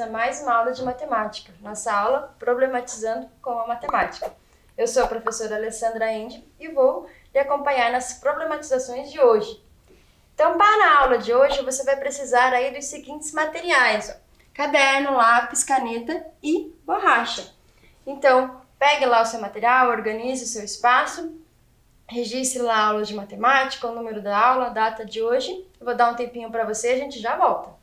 a mais uma aula de matemática, nossa aula Problematizando com a Matemática. Eu sou a professora Alessandra Endi e vou lhe acompanhar nas problematizações de hoje. Então, para a aula de hoje, você vai precisar aí dos seguintes materiais: caderno, lápis, caneta e borracha. Então, pegue lá o seu material, organize o seu espaço, registre lá a aula de matemática, o número da aula, a data de hoje. Eu vou dar um tempinho para você, a gente já volta.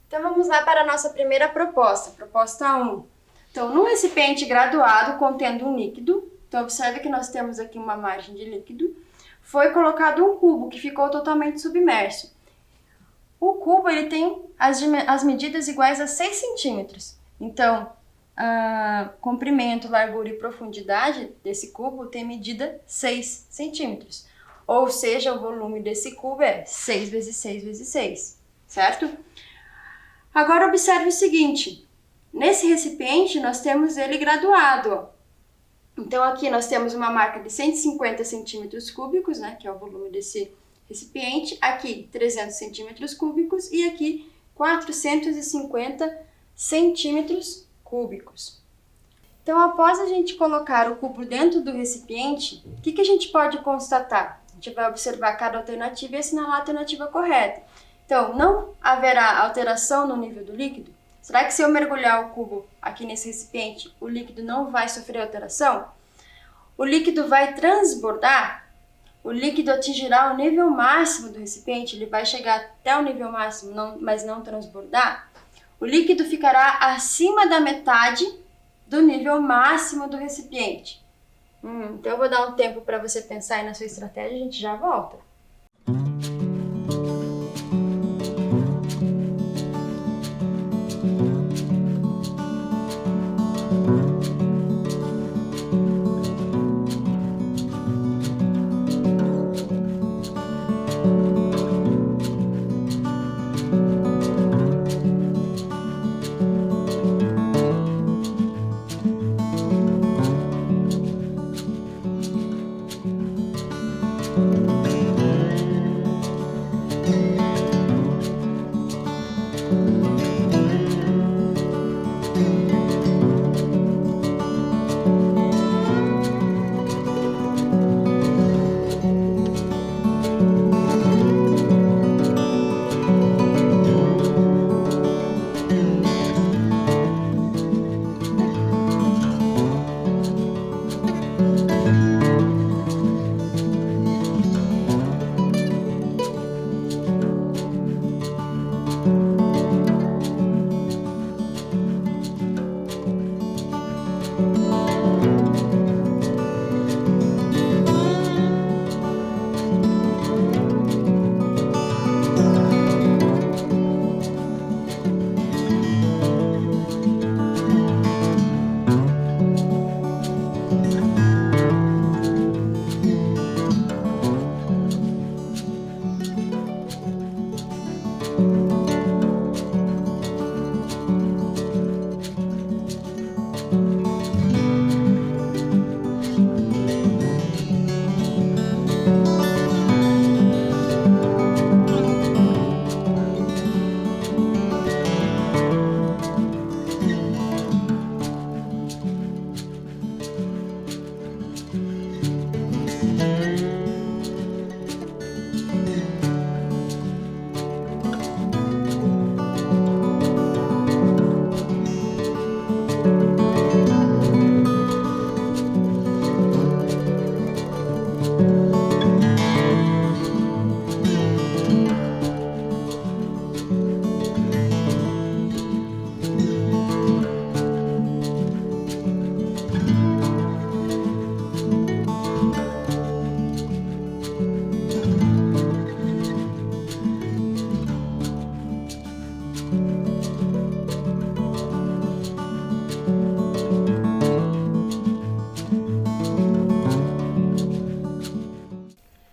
Então vamos lá para a nossa primeira proposta, proposta 1. Então, num recipiente graduado contendo um líquido, então observe que nós temos aqui uma margem de líquido, foi colocado um cubo que ficou totalmente submerso. O cubo ele tem as medidas iguais a 6 centímetros. Então, comprimento, largura e profundidade desse cubo tem medida 6 centímetros. Ou seja, o volume desse cubo é 6 vezes 6 vezes 6, certo? Agora observe o seguinte, nesse recipiente nós temos ele graduado, ó. Então aqui nós temos uma marca de 150 centímetros cúbicos, né, que é o volume desse recipiente, aqui 300 centímetros cúbicos e aqui 450 centímetros cúbicos. Então após a gente colocar o cubo dentro do recipiente, o que a gente pode constatar? A gente vai observar cada alternativa e assinalar a alternativa correta. Então, não haverá alteração no nível do líquido? Será que se eu mergulhar o cubo aqui nesse recipiente, o líquido não vai sofrer alteração? O líquido vai transbordar? O líquido atingirá o nível máximo do recipiente? Ele vai chegar até o nível máximo, mas não transbordar? O líquido ficará acima da metade do nível máximo do recipiente? Então, eu vou dar um tempo para você pensar aí na sua estratégia e a gente já volta.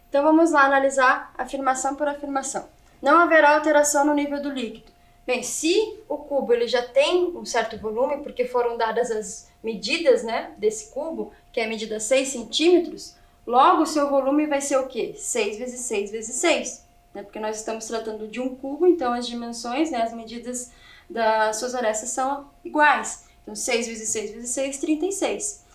Então vamos lá analisar afirmação por afirmação. Não haverá alteração no nível do líquido. Bem, se o cubo ele já tem um certo volume, porque foram dadas as medidas, né, desse cubo, que é a medida 6 centímetros, logo o seu volume vai ser o quê? 6 vezes 6 vezes 6, né? Porque nós estamos tratando de um cubo, então as dimensões, né, as medidas das suas arestas são iguais. Então 6 vezes 6 vezes 6, 36.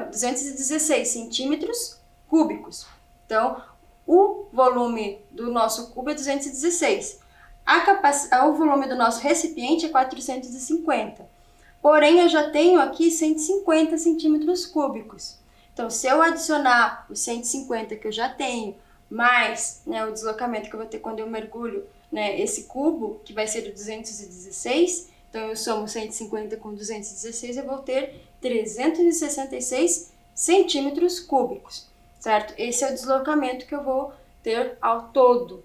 216 centímetros cúbicos. Então, o volume do nosso cubo é 216. O volume do nosso recipiente é 450. Porém, eu já tenho aqui 150 centímetros cúbicos. Então, se eu adicionar os 150 que eu já tenho, mais, né, o deslocamento que eu vou ter quando eu mergulho, né, esse cubo, que vai ser de 216, então eu somo 150 com 216, eu vou ter 366 centímetros cúbicos, certo? Esse é o deslocamento que eu vou ter ao todo,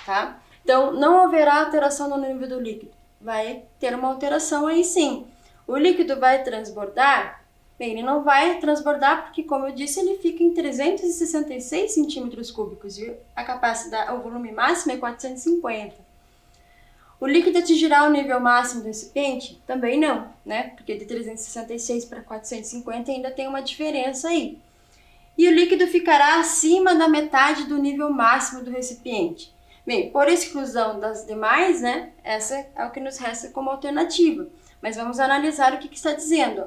tá? Então, não haverá alteração no nível do líquido. Vai ter uma alteração aí sim. O líquido vai transbordar? Bem, ele não vai transbordar porque, como eu disse, ele fica em 366 centímetros cúbicos e a capacidade, o volume máximo é 450. O líquido atingirá o nível máximo do recipiente? Também não, né? Porque de 366 para 450 ainda tem uma diferença aí. E o líquido ficará acima da metade do nível máximo do recipiente. Bem, por exclusão das demais, né? Essa é o que nos resta como alternativa. Mas vamos analisar o que está dizendo.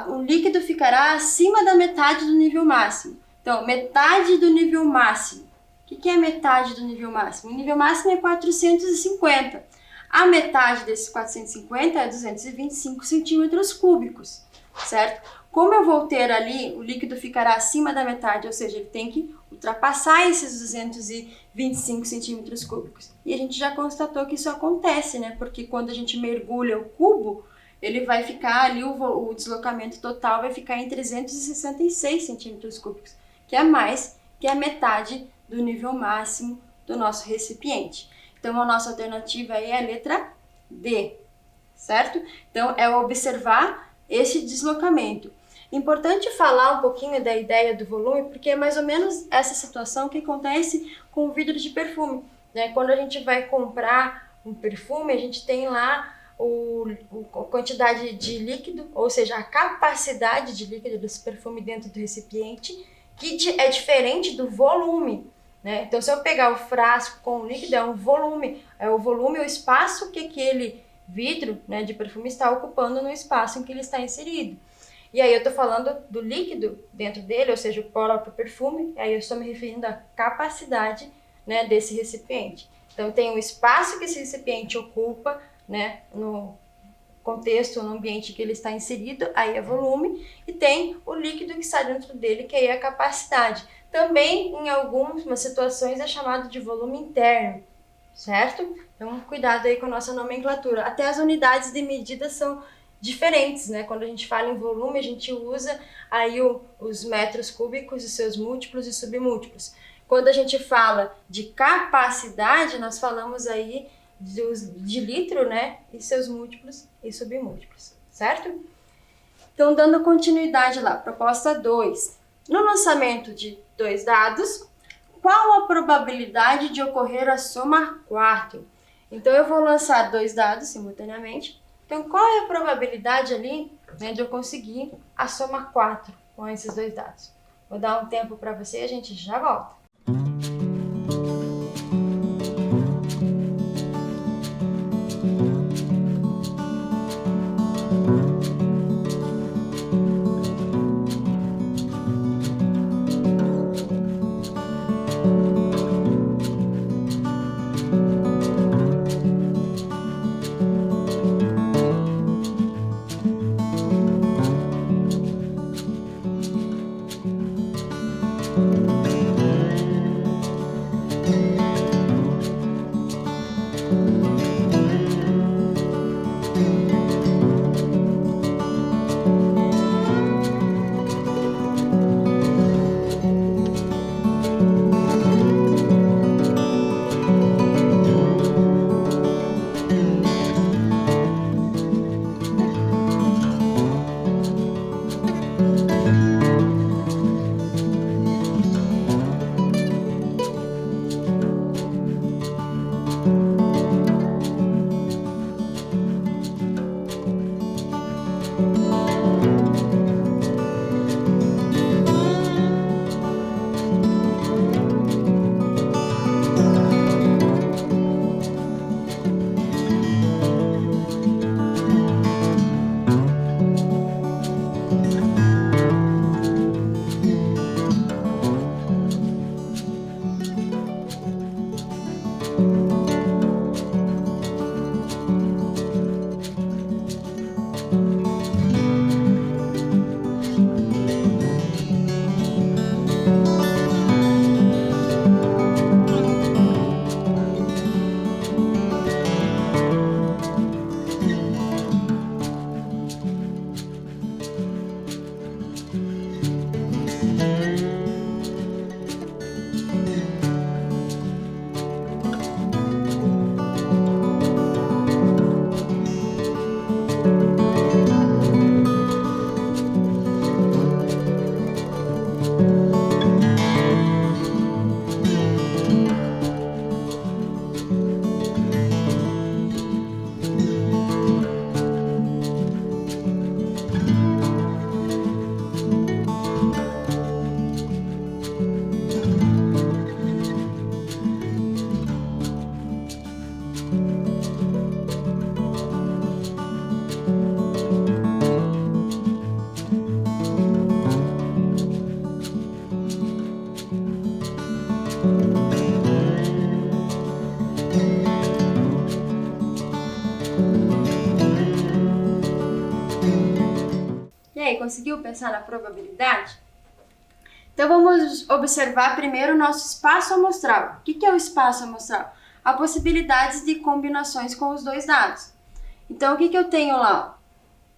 O líquido ficará acima da metade do nível máximo. Então, metade do nível máximo. O que é metade do nível máximo? O nível máximo é 450. A metade desses 450 é 225 centímetros cúbicos, certo? Como eu vou ter ali, o líquido ficará acima da metade, ou seja, ele tem que ultrapassar esses 225 centímetros cúbicos. E a gente já constatou que isso acontece, né? Porque quando a gente mergulha o cubo, ele vai ficar ali, o deslocamento total vai ficar em 366 centímetros cúbicos, que é mais que a metade do nível máximo do nosso recipiente. Então, a nossa alternativa aí é a letra D, certo? Então, é observar esse deslocamento. Importante falar um pouquinho da ideia do volume, porque é mais ou menos essa situação que acontece com o vidro de perfume, né? Quando a gente vai comprar um perfume, a gente tem lá a quantidade de líquido, ou seja, a capacidade de líquido desse perfume dentro do recipiente, que é diferente do volume, né? Então, se eu pegar o frasco com o líquido, é o volume, o espaço que aquele vidro, né, de perfume está ocupando no espaço em que ele está inserido. E aí eu estou falando do líquido dentro dele, ou seja, o próprio perfume, e aí eu estou me referindo à capacidade, né, desse recipiente. Então, tem o espaço que esse recipiente ocupa, né, no contexto, no ambiente que ele está inserido, aí é volume, e tem o líquido que está dentro dele, que aí é a capacidade. Também, em algumas situações, é chamado de volume interno, certo? Então, cuidado aí com a nossa nomenclatura. Até as unidades de medida são diferentes, né? Quando a gente fala em volume, a gente usa aí os metros cúbicos e seus múltiplos e submúltiplos. Quando a gente fala de capacidade, nós falamos aí de litro, né? E seus múltiplos e submúltiplos, certo? Então, dando continuidade lá, proposta 2. No lançamento de 2 dados, qual a probabilidade de ocorrer a soma 4? Então, eu vou lançar 2 dados simultaneamente. Então, qual é a probabilidade ali, né, de eu conseguir a soma 4 com esses 2 dados? Vou dar um tempo para você e a gente já volta. E aí, conseguiu pensar na probabilidade? Então vamos observar primeiro o nosso espaço amostral. O que é o espaço amostral? Há possibilidades de combinações com os dois dados. Então o que eu tenho lá?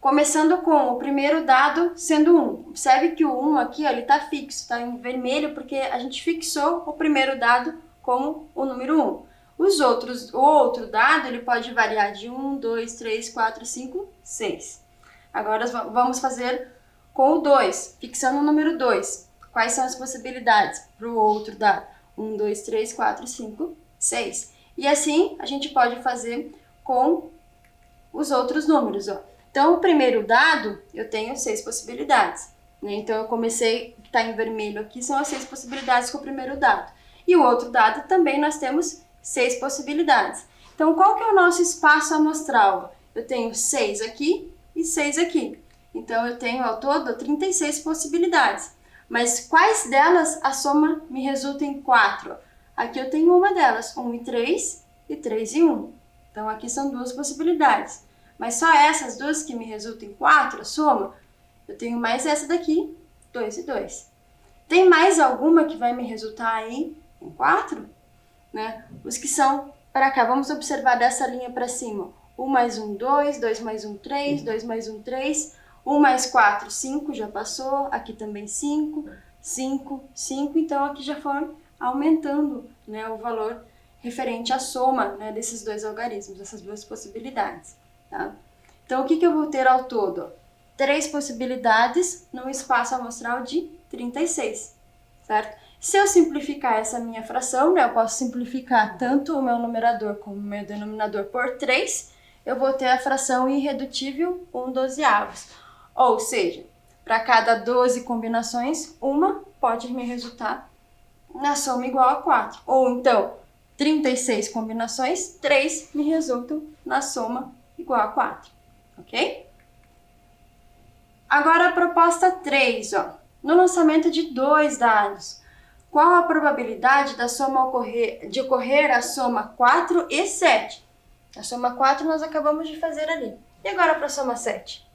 Começando com o primeiro dado sendo 1. Observe que o 1 aqui, ó, ele está fixo, está em vermelho porque a gente fixou o primeiro dado como o número 1. O outro dado ele pode variar de 1, 2, 3, 4, 5, 6. Agora vamos fazer com o 2, fixando o número 2. Quais são as possibilidades para o outro dado? 1, 2, 3, 4, 5, 6. E assim a gente pode fazer com os outros números. Ó. Então, o primeiro dado, eu tenho 6 possibilidades. Né? Então, eu comecei, que está em vermelho aqui, são as 6 possibilidades com o primeiro dado. E o outro dado também nós temos 6 possibilidades. Então, qual que é o nosso espaço amostral? Eu tenho 6 aqui e 6 aqui. Então, eu tenho ao todo 36 possibilidades. Mas quais delas a soma me resulta em 4? Aqui eu tenho uma delas, 1 e 3 e 3 e 1. Então, aqui são 2 possibilidades. Mas só essas duas que me resultam em 4, a soma, eu tenho mais essa daqui, 2 e 2. Tem mais alguma que vai me resultar aí em 4? Né? Os que são para cá, vamos observar dessa linha para cima. 1 mais 1, 2, 2 mais 1, 3, 2 mais 1, 3, 1 mais 4, 5, já passou, aqui também 5, 5, 5, então aqui já foi aumentando, né, o valor referente à soma, né, desses dois algarismos, dessas duas possibilidades. Tá? Então, o que eu vou ter ao todo? 3 possibilidades num espaço amostral de 36, certo? Se eu simplificar essa minha fração, né, eu posso simplificar tanto o meu numerador como o meu denominador por 3, eu vou ter a fração irredutível 1/12. Ou seja, para cada 12 combinações, uma pode me resultar na soma igual a 4. Ou então, 36 combinações, 3 me resultam na soma igual a 4. Ok? Agora a proposta 3, ó. No lançamento de 2 dados, qual a probabilidade da soma de ocorrer a soma 4 e 7? A soma 4 nós acabamos de fazer ali. E agora para a soma 7?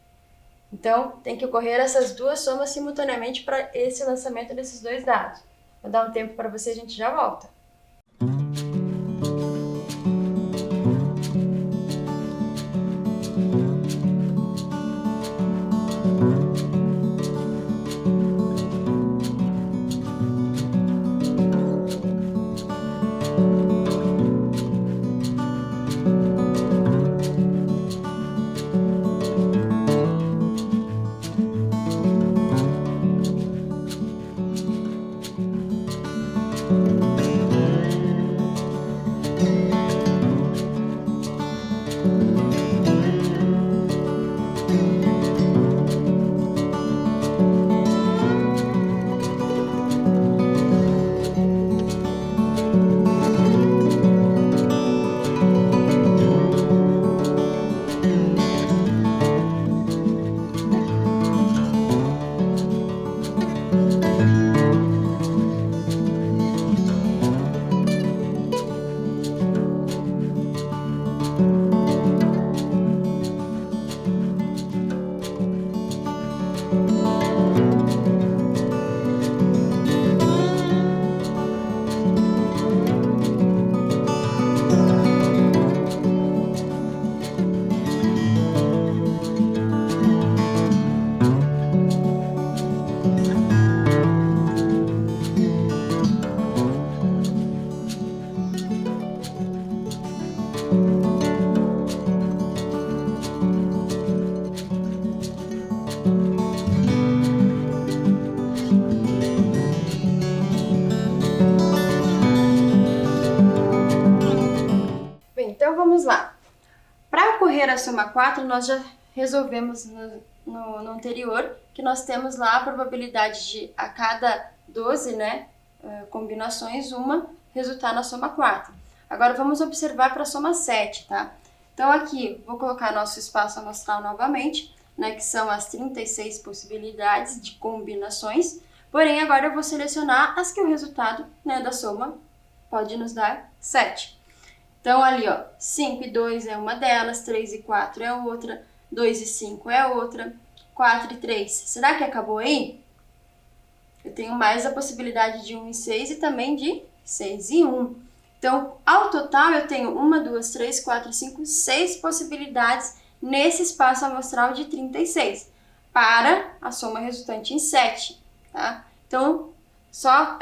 Então, tem que ocorrer essas duas somas simultaneamente para esse lançamento desses 2 dados. Vou dar um tempo para você e a gente já volta. Então, vamos lá. Para ocorrer a soma 4, nós já resolvemos no anterior que nós temos lá a probabilidade de a cada 12 combinações, uma resultar na soma 4. Agora, vamos observar para a soma 7, tá? Então, aqui, vou colocar nosso espaço amostral novamente, né, que são as 36 possibilidades de combinações. Porém, agora eu vou selecionar as que o resultado, né, da soma pode nos dar 7. Então, ali, ó, 5 e 2 é uma delas, 3 e 4 é outra, 2 e 5 é outra, 4 e 3. Será que acabou aí? Eu tenho mais a possibilidade de 1 e 6 e também de 6 e 1. Então, ao total, eu tenho 1, 2, 3, 4, 5, 6 possibilidades nesse espaço amostral de 36, para a soma resultante em 7, tá? Então, só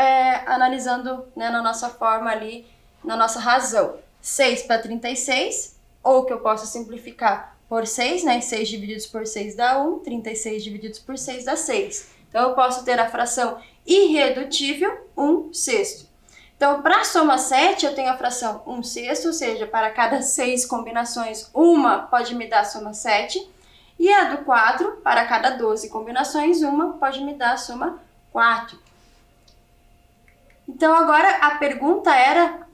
analisando, né, na nossa forma ali, na nossa razão. 6 para 36, ou que eu posso simplificar por 6, né? 6 divididos por 6 dá 1, 36 divididos por 6 dá 6. Então, eu posso ter a fração irredutível 1/6. Então, para a soma 7, eu tenho a fração 1/6, ou seja, para cada 6 combinações, uma pode me dar a soma 7. E a do 4, para cada 12 combinações, uma pode me dar a soma 4. Então, agora a pergunta era,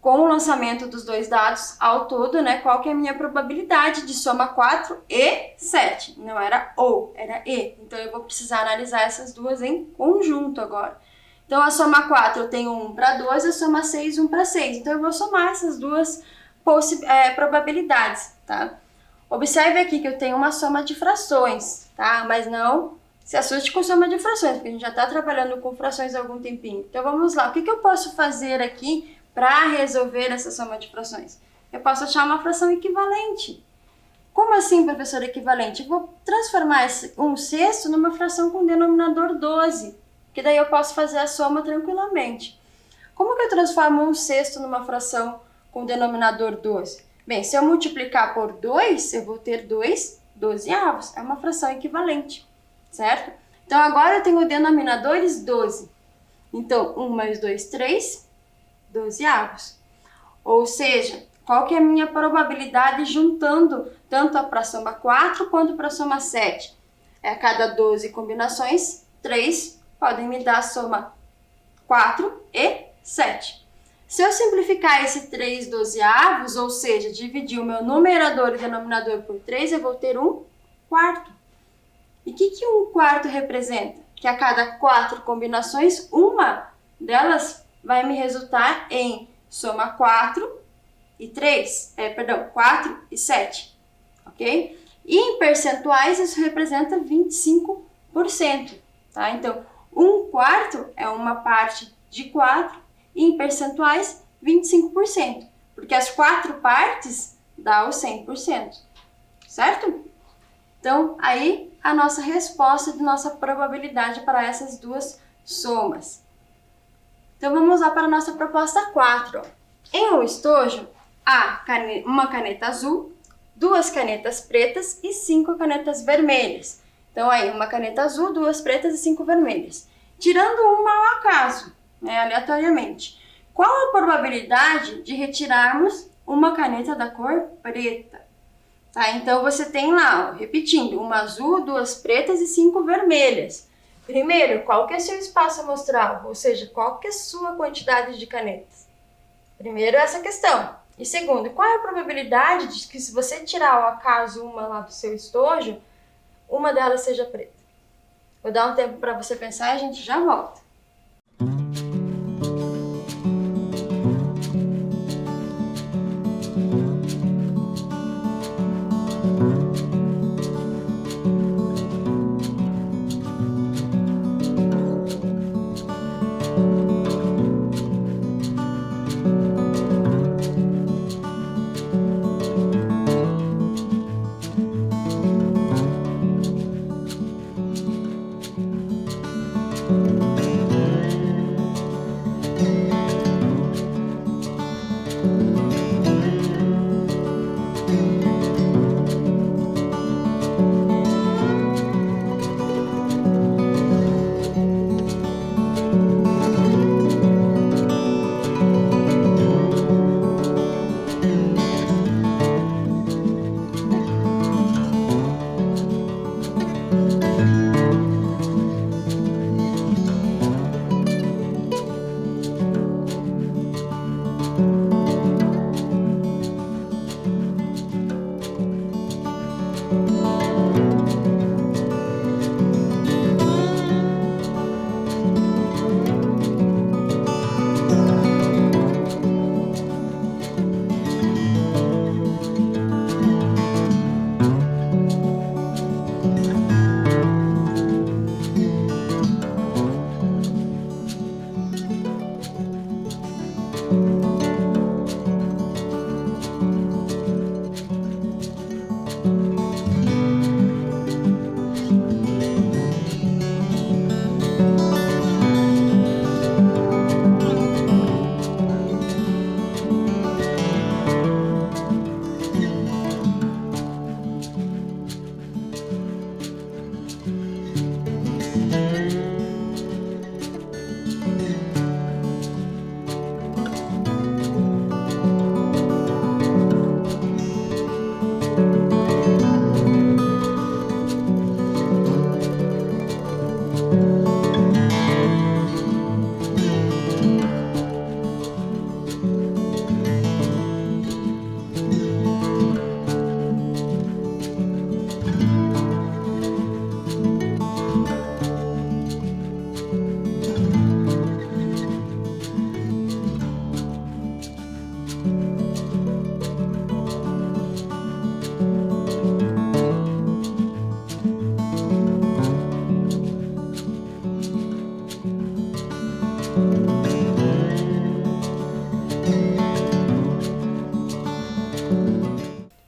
com o lançamento dos dois dados ao todo, né, qual que é a minha probabilidade de soma 4 e 7? Não era ou, era e. Então, eu vou precisar analisar essas duas em conjunto agora. Então, a soma 4 eu tenho 1 para 12, a soma 6, 1 para 6. Então, eu vou somar essas duas probabilidades, tá? Observe aqui que eu tenho uma soma de frações, tá? Mas não se assuste com soma de frações, porque a gente já está trabalhando com frações há algum tempinho. Então, vamos lá. O que eu posso fazer aqui para resolver essa soma de frações? Eu posso achar uma fração equivalente. Como assim, professor, equivalente? Eu vou transformar esse 1/6 numa fração com denominador 12. Que daí eu posso fazer a soma tranquilamente. Como que eu transformo 1/6 numa fração com denominador 12? Bem, se eu multiplicar por 2, eu vou ter 2 dozeavos. É uma fração equivalente, certo? Então, agora eu tenho denominadores 12. Então, 1 mais 2, 3 dozeavos. Ou seja, qual que é a minha probabilidade juntando tanto para a soma 4 quanto para a soma 7? A cada 12 combinações, 3 podem me dar a soma 4 e 7. Se eu simplificar esse 3 dozeavos, ou seja, dividir o meu numerador e denominador por 3, eu vou ter 1/4. E o que 1/4 representa? Que a cada 4 combinações, uma delas vai me resultar em soma 4 e 4 e 7, ok? E em percentuais, isso representa 25%, tá? Então, 1/4 é uma parte de 4 e em percentuais 25%, porque as 4 partes dá o 100%, certo? Então, aí a nossa resposta de nossa probabilidade para essas duas somas. Então, vamos lá para a nossa proposta 4. Ó. Em um estojo, há uma caneta azul, 2 canetas pretas e 5 canetas vermelhas. Então, aí, uma caneta azul, 2 pretas e 5 vermelhas. Tirando uma ao acaso, né, aleatoriamente. Qual a probabilidade de retirarmos uma caneta da cor preta? Tá, então, você tem lá, ó, repetindo, uma azul, 2 pretas e 5 vermelhas. Primeiro, qual que é seu espaço amostral? Ou seja, qual que é a sua quantidade de canetas? Primeiro, essa questão. E segundo, qual é a probabilidade de que se você tirar ao acaso uma lá do seu estojo, uma delas seja preta? Vou dar um tempo para você pensar e a gente já volta.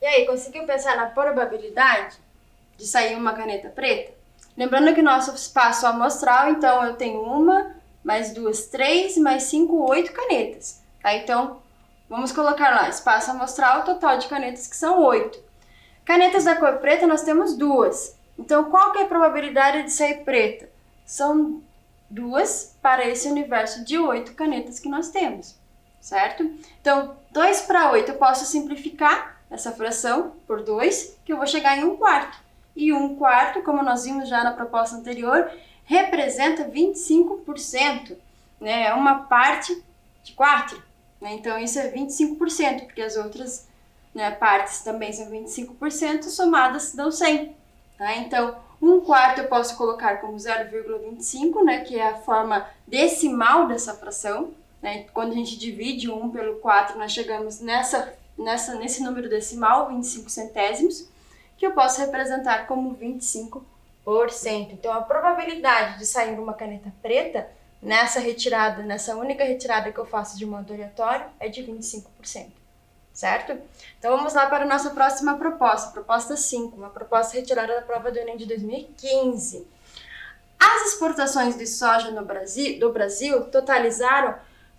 E aí, conseguiu pensar na probabilidade de sair uma caneta preta? Lembrando que nosso espaço amostral, então eu tenho uma, mais duas, três, mais cinco, 8 canetas. Tá? Então, vamos colocar lá, espaço amostral, total de canetas que são 8. Canetas da cor preta nós temos duas. Então, qual que é a probabilidade de sair preta? São 2 para esse universo de 8 canetas que nós temos, certo? Então, 2 para 8 eu posso simplificar essa fração por 2, que eu vou chegar em 1/4. E 1/4, como nós vimos já na proposta anterior, representa 25%, né? É uma parte de 4, né? Então, isso é 25%, porque as outras, né, partes também são 25%, somadas dão 100. Tá? Então, 1/4 eu posso colocar como 0,25, né, que é a forma decimal dessa fração. Né? Quando a gente divide 1 pelo 4, nós chegamos nesse número decimal, 25 centésimos, que eu posso representar como 25%. Então, a probabilidade de sair uma caneta preta nessa retirada, nessa única retirada que eu faço de modo aleatório, é de 25%. Certo? Então, vamos lá para a nossa próxima proposta, proposta 5, uma proposta retirada da prova do Enem de 2015. As exportações de soja do Brasil totalizaram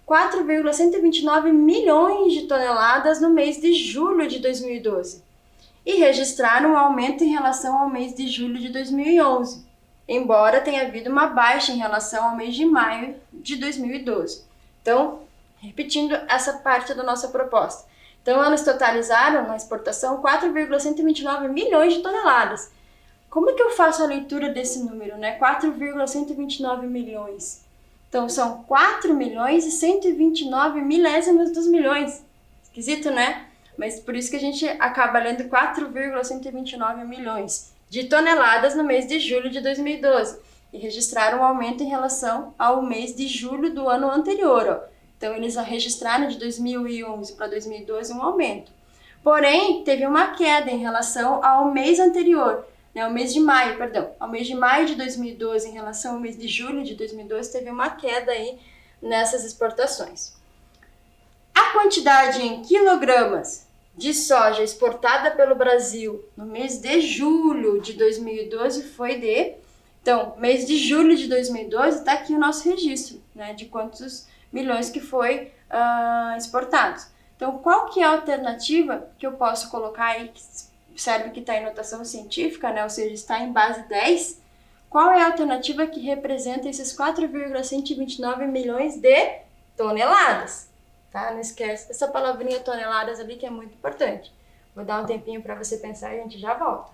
4,129 milhões de toneladas no mês de julho de 2012 e registraram um aumento em relação ao mês de julho de 2011, embora tenha havido uma baixa em relação ao mês de maio de 2012. Então, repetindo essa parte da nossa proposta. Então, elas totalizaram na exportação 4,129 milhões de toneladas. Como é que eu faço a leitura desse número, né? 4,129 milhões. Então, são 4 milhões e 129 milésimos dos milhões. Esquisito, né? Mas por isso que a gente acaba lendo 4,129 milhões de toneladas no mês de julho de 2012. E registraram um aumento em relação ao mês de julho do ano anterior, ó. Então, eles registraram de 2011 para 2012 um aumento. Porém, teve uma queda em relação ao mês anterior, né, ao mês de maio, perdão. Ao mês de maio de 2012 em relação ao mês de julho de 2012, teve uma queda aí nessas exportações. A quantidade em quilogramas de soja exportada pelo Brasil no mês de julho de 2012 foi de... Então, mês de julho de 2012 está aqui o nosso registro, né, de quantos milhões que foi exportados. Então, qual que é a alternativa que eu posso colocar aí, que serve que está em notação científica, né? Ou seja, está em base 10? Qual é a alternativa que representa esses 4,129 milhões de toneladas? Tá? Não esquece dessa palavrinha toneladas ali, que é muito importante. Vou dar um tempinho para você pensar e a gente já volta.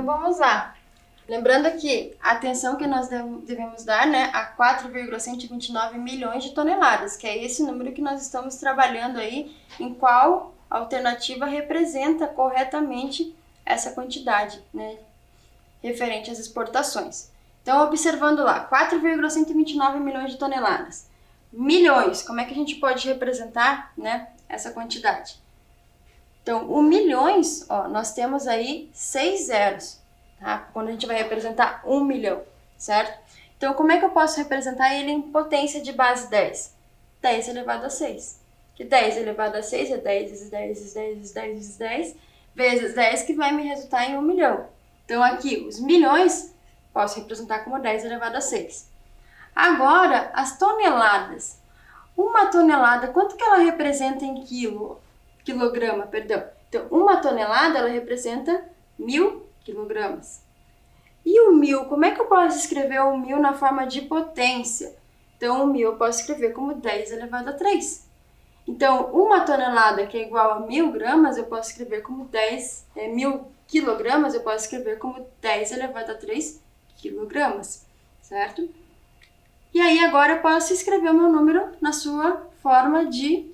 Então vamos lá. Lembrando que a atenção que nós devemos dar, né, a 4,129 milhões de toneladas, que é esse número que nós estamos trabalhando aí, em qual alternativa representa corretamente essa quantidade, né, referente às exportações. Então, observando lá, 4,129 milhões de toneladas. Milhões, como é que a gente pode representar, né, essa quantidade? Então, o milhões, ó, nós temos aí 6 zeros, tá? Quando a gente vai representar 1 milhão, certo? Então, como é que eu posso representar ele em potência de base 10? 10 elevado a 6. Que 10 elevado a 6 é 10 vezes 10 vezes 10 vezes 10 vezes 10 vezes 10, que vai me resultar em 1 milhão. Então, aqui, os milhões, posso representar como 10 elevado a 6. Agora, as toneladas. Uma tonelada, quanto que ela representa em quilograma, perdão. Então, uma tonelada, ela representa 1000 quilogramas. E o 1000, como é que eu posso escrever o 1000 na forma de potência? Então, o 1000 eu posso escrever como 10 elevado a 3. Então, uma tonelada, que é igual a 1000 gramas, eu posso escrever como 1000 quilogramas, eu posso escrever como 10 elevado a 3 quilogramas, certo? E aí, agora eu posso escrever o meu número na sua forma de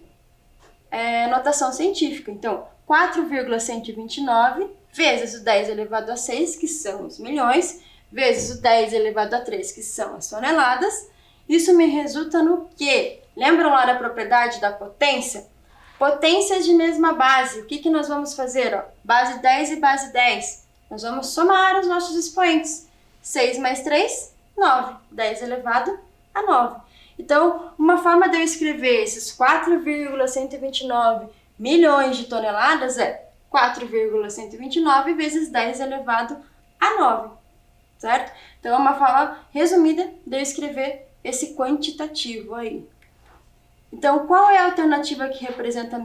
notação científica. Então, 4,129 vezes o 10 elevado a 6, que são os milhões, vezes o 10 elevado a 3, que são as toneladas. Isso me resulta no quê? Lembram lá da propriedade da potência? Potências de mesma base. O que nós vamos fazer? Ó? Base 10 e base 10. Nós vamos somar os nossos expoentes. 6 mais 3, 9. 10 elevado a 9. Então, uma forma de eu escrever esses 4,129 milhões de toneladas é 4,129 vezes 10 elevado a 9, certo? Então, é uma forma resumida de eu escrever esse quantitativo aí. Então, qual é a alternativa que representa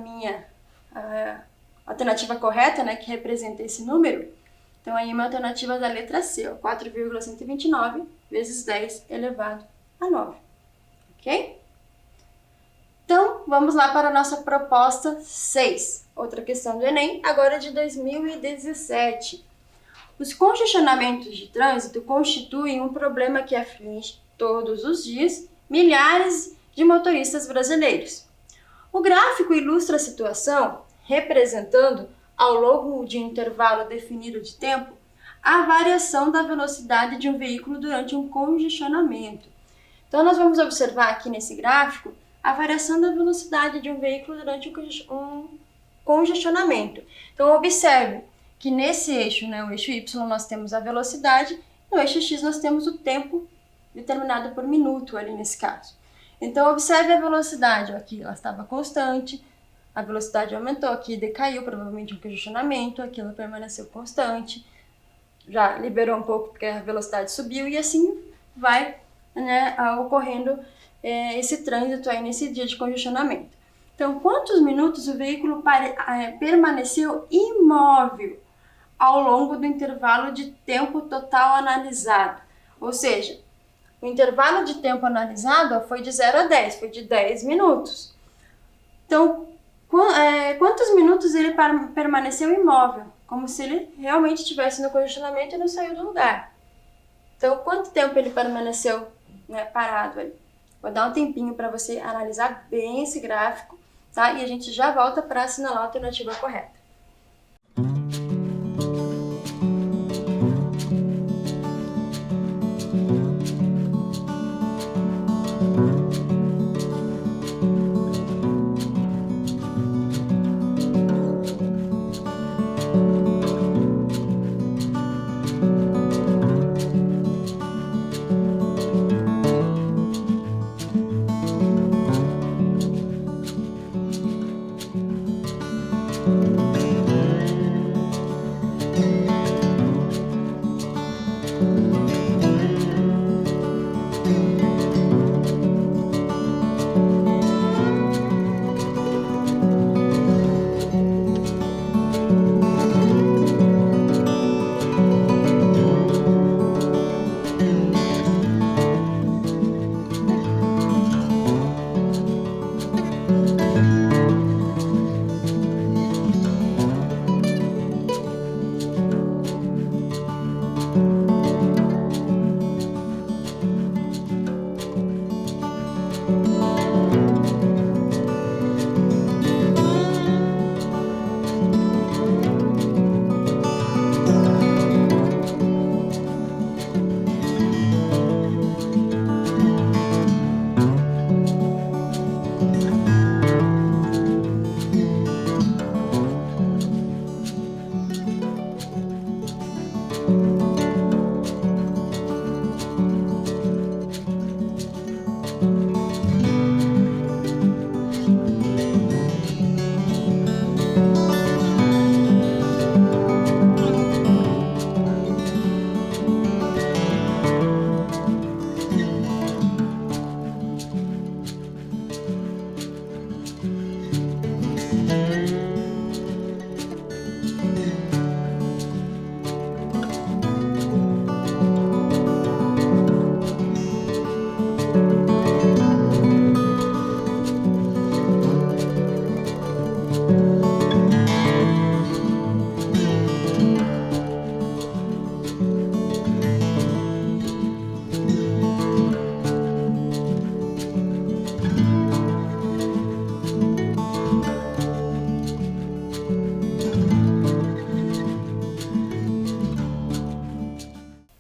a alternativa correta, né, que representa esse número? Então, aí uma alternativa da letra C, 4,129 vezes 10 elevado a 9. Ok? Então, vamos lá para a nossa proposta 6. Outra questão do Enem, agora de 2017. Os congestionamentos de trânsito constituem um problema que aflige todos os dias milhares de motoristas brasileiros. O gráfico ilustra a situação representando, ao longo de um intervalo definido de tempo, a variação da velocidade de um veículo durante um congestionamento. Então, nós vamos observar aqui nesse gráfico a variação da velocidade de um veículo durante um congestionamento. Então, observe que nesse eixo, né, o eixo Y, nós temos a velocidade, no eixo X nós temos o tempo determinado por minuto ali nesse caso. Então, observe a velocidade. Aqui ela estava constante, a velocidade aumentou, aqui decaiu, provavelmente um congestionamento, aqui ela permaneceu constante, já liberou um pouco porque a velocidade subiu e assim vai, né, ocorrendo esse trânsito aí nesse dia de congestionamento. Então, quantos minutos o veículo permaneceu imóvel ao longo do intervalo de tempo total analisado? Ou seja, o intervalo de tempo analisado foi de 0 a 10, foi de 10 minutos. Então, quantos minutos ele permaneceu imóvel? Como se ele realmente estivesse no congestionamento e não saiu do lugar. Então, quanto tempo ele permaneceu, né, parado ali? Vou dar um tempinho para você analisar bem esse gráfico, tá? E a gente já volta para assinalar a alternativa correta.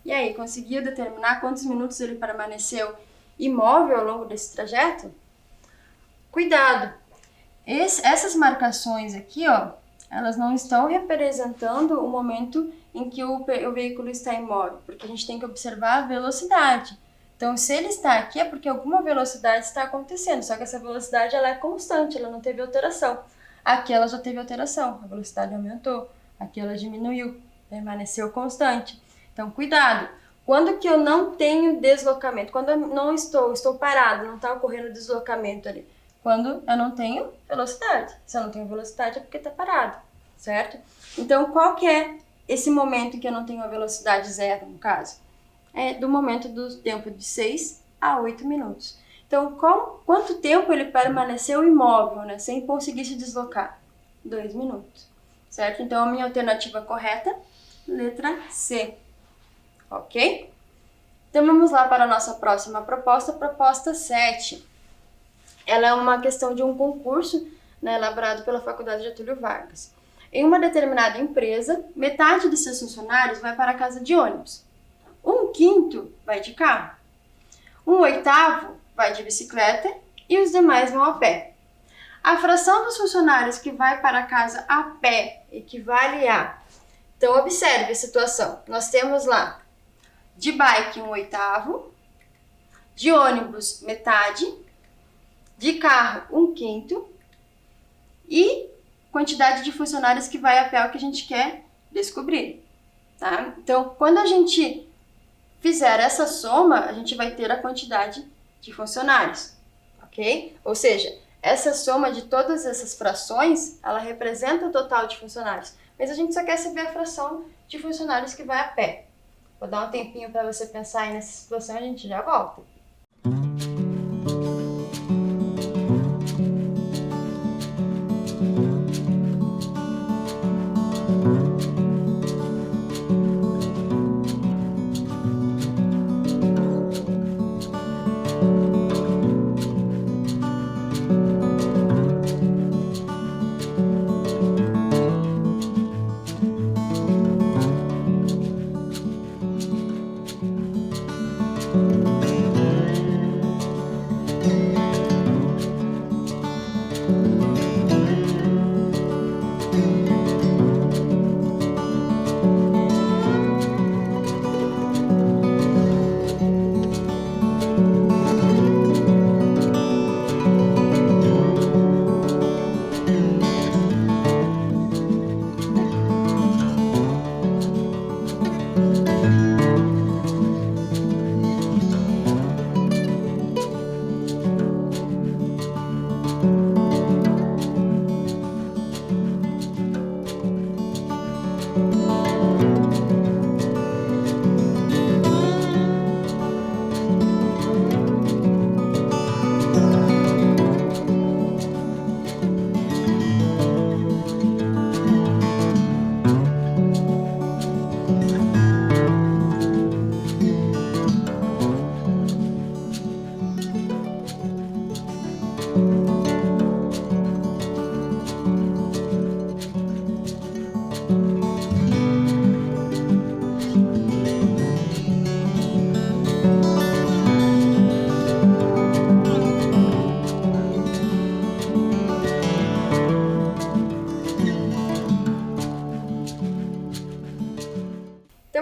E aí, conseguiu determinar quantos minutos ele permaneceu imóvel ao longo desse trajeto? Cuidado! Essas marcações aqui, ó, elas não estão representando o momento em que o veículo está imóvel, porque a gente tem que observar a velocidade. Então, se ele está aqui é porque alguma velocidade está acontecendo, só que essa velocidade ela é constante, ela não teve alteração. Aqui ela já teve alteração, a velocidade aumentou, aqui ela diminuiu, permaneceu constante. Então, cuidado! Quando que eu não tenho deslocamento? Quando eu não estou parado, não está ocorrendo deslocamento ali. Quando eu não tenho velocidade. Se eu não tenho velocidade é porque está parado, certo? Então, qual que é esse momento em que eu não tenho a velocidade zero, no caso? É do momento do tempo de 6 a 8 minutos. Então, quanto tempo ele permaneceu imóvel, né, sem conseguir se deslocar? 2 minutos, certo? Então, a minha alternativa correta, letra C. Ok? Então, vamos lá para a nossa próxima proposta, proposta 7. Ela é uma questão de um concurso, né, elaborado pela Faculdade Getúlio Vargas. Em uma determinada empresa, metade de seus funcionários vai para a casa de ônibus. 1/5 vai de carro. 1/8 vai de bicicleta e os demais vão a pé. A fração dos funcionários que vai para casa a pé equivale a... Então, observe a situação. Nós temos lá de bike 1/8, de ônibus metade, de carro 1/5 e quantidade de funcionários que vai a pé é o que a gente quer descobrir, tá? Então, quando a gente fizer essa soma, a gente vai ter a quantidade de funcionários, ok? Ou seja, essa soma de todas essas frações, ela representa o total de funcionários, mas a gente só quer saber a fração de funcionários que vai a pé. Vou dar um tempinho para você pensar aí nessa situação e a gente já volta.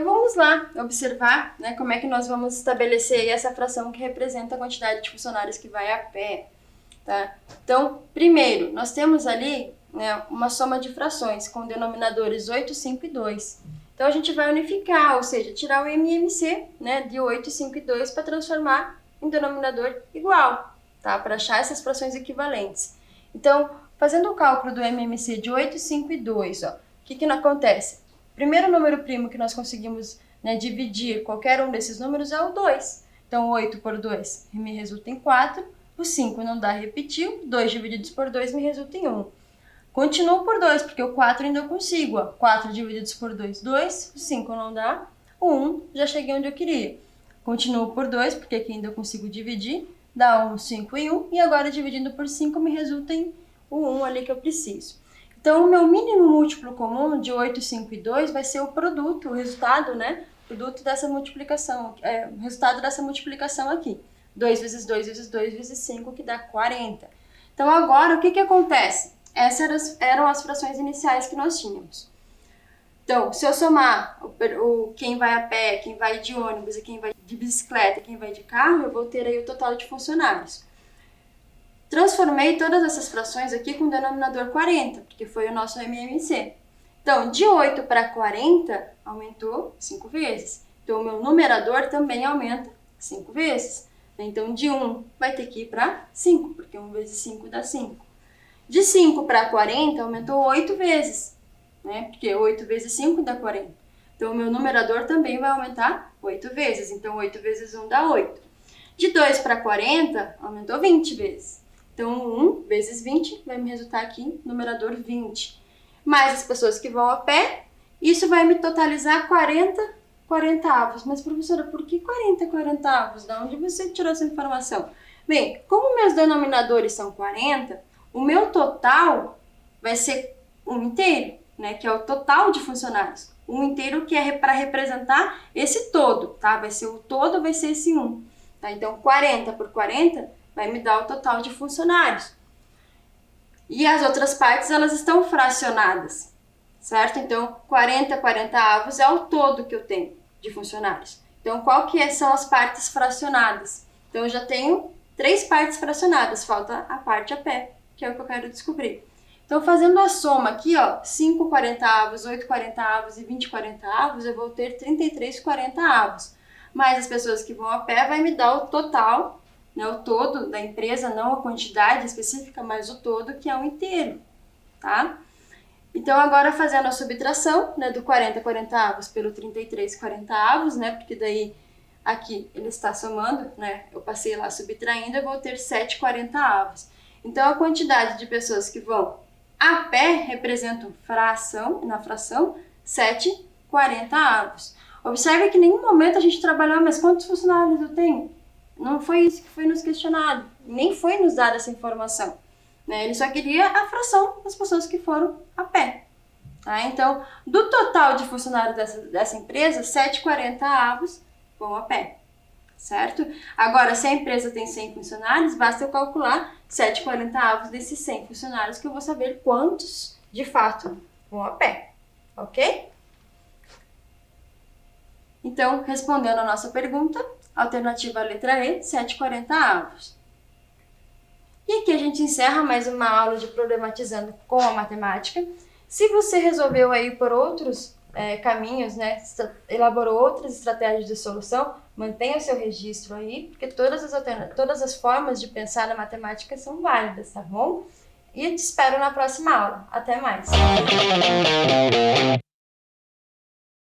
Então vamos lá observar, né, como é que nós vamos estabelecer aí essa fração que representa a quantidade de funcionários que vai a pé, tá? Então, primeiro, nós temos ali, né, uma soma de frações com denominadores 8, 5 e 2. Então a gente vai unificar, ou seja, tirar o MMC, né, de 8, 5 e 2 para transformar em denominador igual, tá? Para achar essas frações equivalentes. Então, fazendo o cálculo do MMC de 8, 5 e 2, ó, o que não acontece? O primeiro número primo que nós conseguimos, né, dividir qualquer um desses números é o 2. Então, 8 por 2 me resulta em 4. O 5 não dá, repetiu. 2 divididos por 2 me resulta em 1. Continuo por 2, porque o 4 ainda eu consigo. Ó. 4 divididos por 2, 2. O 5 não dá. O 1, já cheguei onde eu queria. Continuo por 2, porque aqui ainda eu consigo dividir. Dá 1, 5 e 1. E agora, dividindo por 5, me resulta em o 1 ali que eu preciso. Então, o meu mínimo múltiplo comum de 8, 5 e 2 vai ser o produto, o resultado, né? Produto dessa multiplicação, o resultado dessa multiplicação aqui. 2 vezes 2 vezes 2 vezes 5, que dá 40. Então, agora, o que acontece? Essas eram as frações iniciais que nós tínhamos. Então, se eu somar quem vai a pé, quem vai de ônibus, e quem vai de bicicleta, quem vai de carro, eu vou ter aí o total de funcionários. Transformei todas essas frações aqui com o denominador 40, porque foi o nosso MMC. Então, de 8 para 40, aumentou 5 vezes. Então, o meu numerador também aumenta 5 vezes. Então, de 1 vai ter que ir para 5, porque 1 vezes 5 dá 5. De 5 para 40, aumentou 8 vezes, né? Porque 8 vezes 5 dá 40. Então, o meu numerador também vai aumentar 8 vezes. Então, 8 vezes 1 dá 8. De 2 para 40, aumentou 20 vezes. Então, 1 vezes 20 vai me resultar aqui, numerador 20. Mais as pessoas que vão a pé, isso vai me totalizar 40 quarentavos. Mas, professora, por que 40 quarentavos? De onde você tirou essa informação? Bem, como meus denominadores são 40, o meu total vai ser 1 inteiro, né? Que é o total de funcionários. 1 inteiro que é para representar esse todo, tá? Vai ser o todo, vai ser esse 1. Tá? Então, 40 por 40 vai me dar o total de funcionários. E as outras partes, elas estão fracionadas, certo? Então, 40 quarentavos é o todo que eu tenho de funcionários. Então, qual que são as partes fracionadas? Então, eu já tenho 3 partes fracionadas, falta a parte a pé, que é o que eu quero descobrir. Então, fazendo a soma aqui, ó, 5 quarentavos, 8 quarentavos e 20 quarentavos, eu vou ter 33 quarentavos. Mas as pessoas que vão a pé vai me dar o total, né, o todo da empresa, não a quantidade específica, mas o todo, que é um inteiro, tá? Então, agora fazendo a subtração, né, do 40 quarentavos pelo 33 quarentavos, né, porque daí aqui ele está somando, né, eu passei lá subtraindo, eu vou ter 7 quarentavos. Então, a quantidade de pessoas que vão a pé representam na fração 7 quarentavos. Observe que em nenhum momento a gente trabalhou, mas quantos funcionários eu tenho? Não foi isso que foi nos questionado, nem foi nos dada essa informação, né? Ele só queria a fração das pessoas que foram a pé. Tá? Então, do total de funcionários dessa empresa, 7 quarentavos vão a pé, certo? Agora, se a empresa tem 100 funcionários, basta eu calcular 7 quarentavos desses 100 funcionários, que eu vou saber quantos, de fato, vão a pé, ok? Então, respondendo a nossa pergunta, alternativa letra E, 7 quarentavos. E aqui a gente encerra mais uma aula de problematizando com a matemática. Se você resolveu aí por outros caminhos, né, elaborou outras estratégias de solução, mantenha o seu registro aí, porque todas as formas de pensar na matemática são válidas, tá bom? E eu te espero na próxima aula. Até mais!